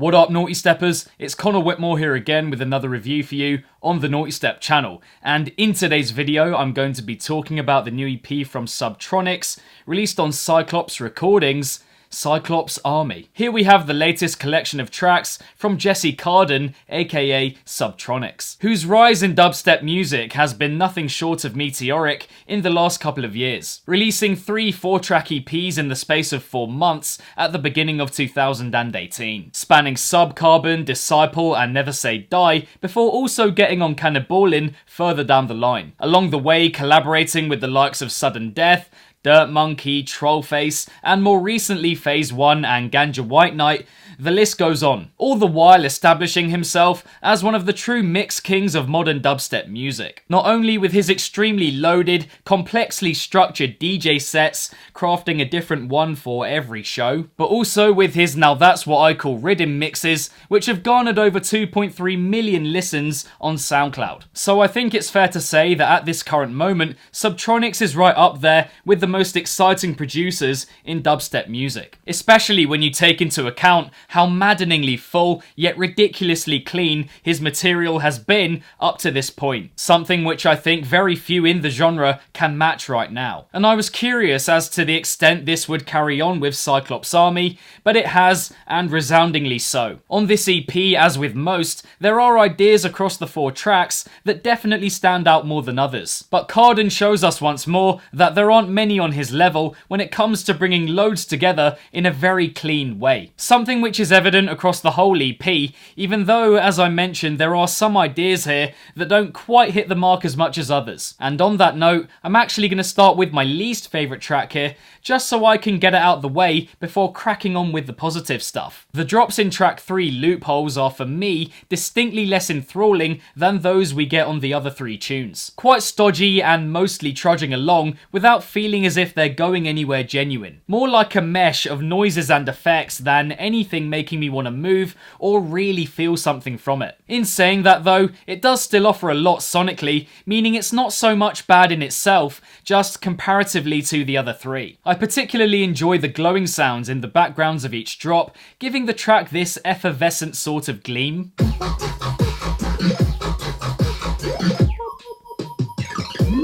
What up, Naughty Steppers? It's Connor Whitmore here again with another review for you on the Nawtystep channel. And in today's video, I'm going to be talking about the new EP from Subtronics, released on Cyclops Recordings, Cyclops Army. Here we have the latest collection of tracks from Kardon, aka Subtronics, whose rise in dubstep music has been nothing short of meteoric in the last couple of years, releasing 3 4-track EPs in the space of 4 months at the beginning of 2018, spanning Carbon, Disciple and Never Say Die, before also getting on Canniballin' further down the line. Along the way, collaborating with the likes of Sudden Death, Dirt Monkey, Trollface, and more recently Phase 1 and Ganja White Knight, the list goes on, all the while establishing himself as one of the true mix kings of modern dubstep music. Not only with his extremely loaded, complexly structured DJ sets, crafting a different one for every show, but also with his now that's what I call RIDDIM mixes, which have garnered over 2.3 million listens on SoundCloud. So I think it's fair to say that at this current moment, Subtronics is right up there with the most exciting producers in dubstep music, especially when you take into account how maddeningly full yet ridiculously clean his material has been up to this point, something which I think very few in the genre can match right now. And I was curious as to the extent this would carry on with Cyclops Army, but it has, and resoundingly so. On this EP, as with most, there are ideas across the 4 tracks that definitely stand out more than others, but Kardon shows us once more that there aren't many on his level when it comes to bringing loads together in a very clean way. Something which is evident across the whole EP, even though, as I mentioned, there are some ideas here that don't quite hit the mark as much as others. And on that note, I'm actually going to start with my least favourite track here, just so I can get it out the way before cracking on with the positive stuff. The drops in track 3, Loopholes, are for me distinctly less enthralling than those we get on the other 3 tunes. Quite stodgy and mostly trudging along without feeling as if they're going anywhere genuine. More like a mesh of noises and effects than anything making me want to move or really feel something from it. In saying that though, it does still offer a lot sonically, meaning it's not so much bad in itself, just comparatively to the other 3. I particularly enjoy the glowing sounds in the backgrounds of each drop, giving the track this effervescent sort of gleam.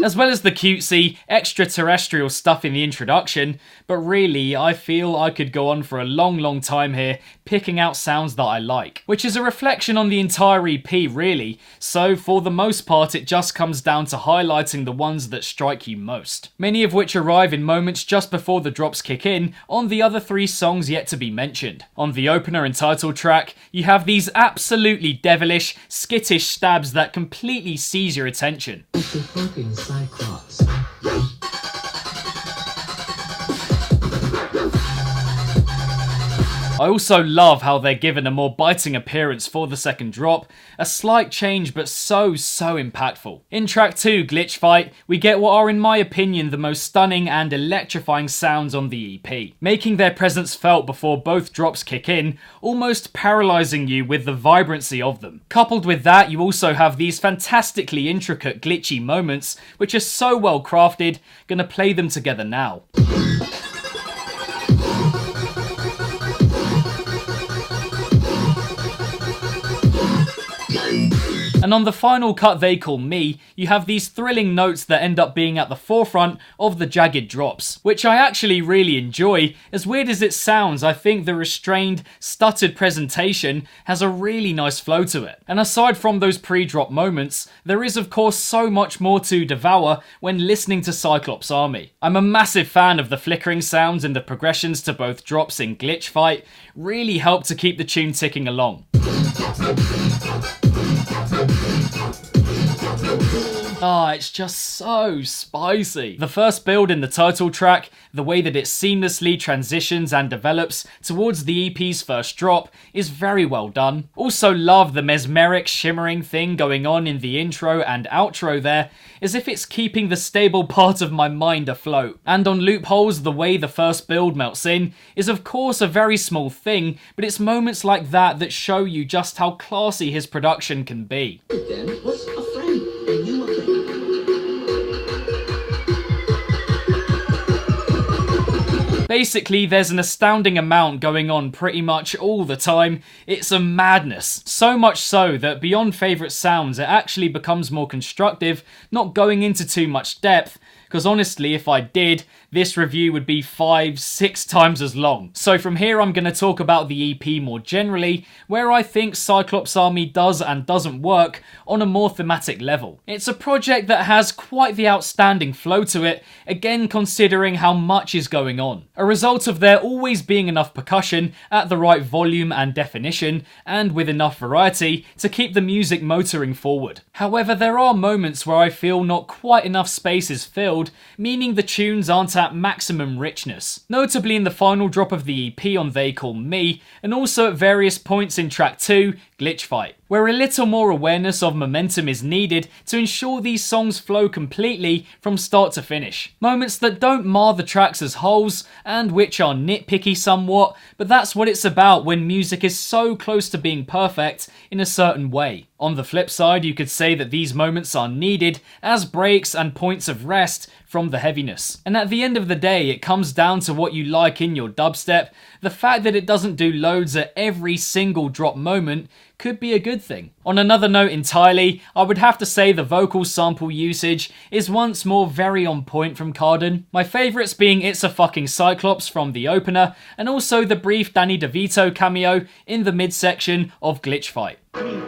As well as the cutesy, extraterrestrial stuff in the introduction, but really, I feel I could go on for a long time here, picking out sounds that I like, which is a reflection on the entire EP really, so for the most part it just comes down to highlighting the ones that strike you most, many of which arrive in moments just before the drops kick in on the other 3 songs yet to be mentioned. On the opener and title track, you have these absolutely devilish, skittish stabs that completely seize your attention. Cyclops. I also love how they're given a more biting appearance for the second drop, a slight change but so impactful. In track 2, Glitch Fight, we get what are in my opinion the most stunning and electrifying sounds on the EP, making their presence felt before both drops kick in, almost paralysing you with the vibrancy of them. Coupled with that, you also have these fantastically intricate glitchy moments which are so well crafted, gonna play them together now. And on the final cut they call Me, you have these thrilling notes that end up being at the forefront of the jagged drops, which I actually really enjoy. As weird as it sounds, I think the restrained, stuttered presentation has a really nice flow to it. And aside from those pre-drop moments, there is of course so much more to devour when listening to Cyclops Army. I'm a massive fan of the flickering sounds and the progressions to both drops in Glitch Fight, really help to keep the tune ticking along. It's just so spicy. The first build in the title track, the way that it seamlessly transitions and develops towards the EP's first drop, is very well done. Also love the mesmeric shimmering thing going on in the intro and outro there, as if it's keeping the stable part of my mind afloat. And on Loopholes, the way the first build melts in is of course a very small thing, but it's moments like that that show you just how classy his production can be. Then what's a friend? Are you a friend? Basically, there's an astounding amount going on pretty much all the time. It's a madness. So much so that beyond favourite sounds, it actually becomes more constructive, not going into too much depth, because honestly, if I did, this review would be 5-6 times as long. So from here, I'm going to talk about the EP more generally, where I think Cyclops Army does and doesn't work on a more thematic level. It's a project that has quite the outstanding flow to it, again considering how much is going on. A result of there always being enough percussion at the right volume and definition, and with enough variety to keep the music motoring forward. However, there are moments where I feel not quite enough space is filled, meaning the tunes aren't at maximum richness. Notably in the final drop of the EP on They Call Me, and also at various points in track 2, Glitch Fight, where a little more awareness of momentum is needed to ensure these songs flow completely from start to finish. Moments that don't mar the tracks as wholes, and which are nitpicky somewhat, but that's what it's about when music is so close to being perfect in a certain way. On the flip side, you could say that these moments are needed as breaks and points of rest from the heaviness. And at the end of the day, it comes down to what you like in your dubstep. The fact that it doesn't do loads at every single drop moment could be a good thing. On another note entirely, I would have to say the vocal sample usage is once more very on point from Kardon. My favourites being It's a Fucking Cyclops from the opener, and also the brief Danny DeVito cameo in the midsection of Glitch Fight. I mean,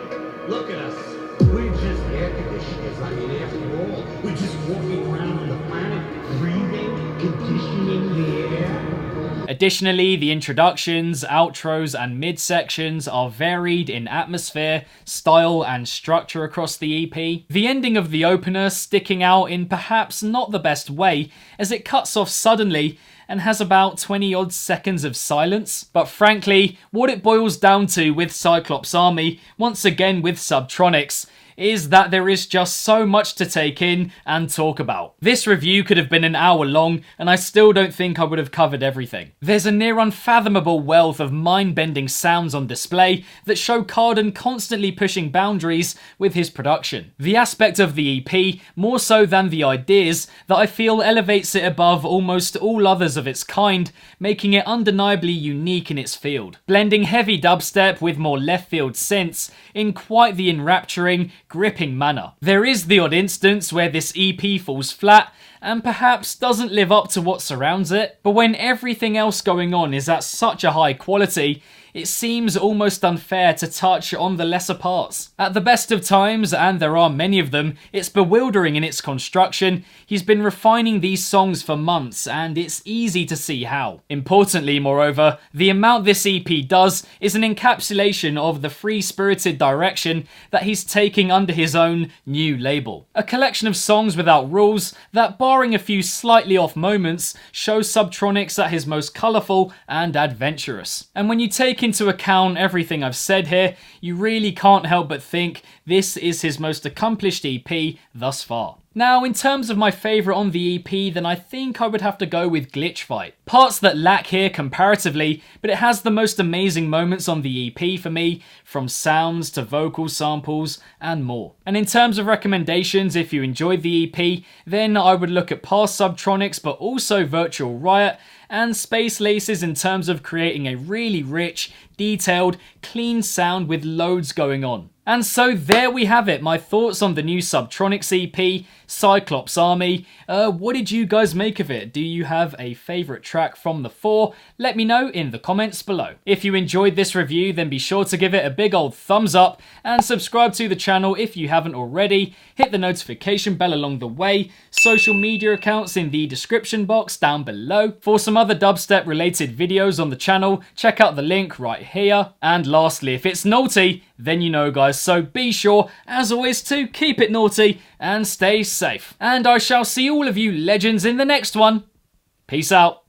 look at us. We're just air conditioners. I mean, after all, we're just walking around on the planet, breathing, conditioning the air. Additionally, the introductions, outros, and midsections are varied in atmosphere, style, and structure across the EP. The ending of the opener sticking out in perhaps not the best way, as it cuts off suddenly and has about 20 odd seconds of silence. But frankly, what it boils down to with Cyclops Army, once again with Subtronics, is that there is just so much to take in and talk about. This review could have been an hour long, and I still don't think I would have covered everything. There's a near unfathomable wealth of mind-bending sounds on display that show Kardon constantly pushing boundaries with his production. The aspect of the EP, more so than the ideas, that I feel elevates it above almost all others of its kind, making it undeniably unique in its field. Blending heavy dubstep with more left-field synths in quite the enrapturing, gripping manner. There is the odd instance where this EP falls flat and perhaps doesn't live up to what surrounds it, but when everything else going on is at such a high quality, it seems almost unfair to touch on the lesser parts. At the best of times, and there are many of them, it's bewildering in its construction. He's been refining these songs for months, and it's easy to see how. Importantly, moreover, the amount this EP does is an encapsulation of the free-spirited direction that he's taking under his own new label. A collection of songs without rules that, barring a few slightly off moments, show Subtronics at his most colourful and adventurous. And when you take into account everything I've said here, you really can't help but think this is his most accomplished EP thus far. Now, in terms of my favourite on the EP, then I think I would have to go with Glitch Fight. Parts that lack here comparatively, but it has the most amazing moments on the EP for me, from sounds to vocal samples and more. And in terms of recommendations, if you enjoyed the EP, then I would look at past Subtronics, but also Virtual Riot and Space Laces in terms of creating a really rich, detailed, clean sound with loads going on. And so there we have it, my thoughts on the new Subtronics EP, Cyclops Army. What did you guys make of it? Do you have a favourite track from the four? Let me know in the comments below. If you enjoyed this review, then be sure to give it a big old thumbs up and subscribe to the channel if you haven't already. Hit the notification bell along the way, social media accounts in the description box down below. For some other dubstep related videos on the channel, check out the link right here. And lastly, if it's naughty, then you know guys, so be sure, as always, to keep it naughty and stay safe. And I shall see all of you legends in the next one. Peace out.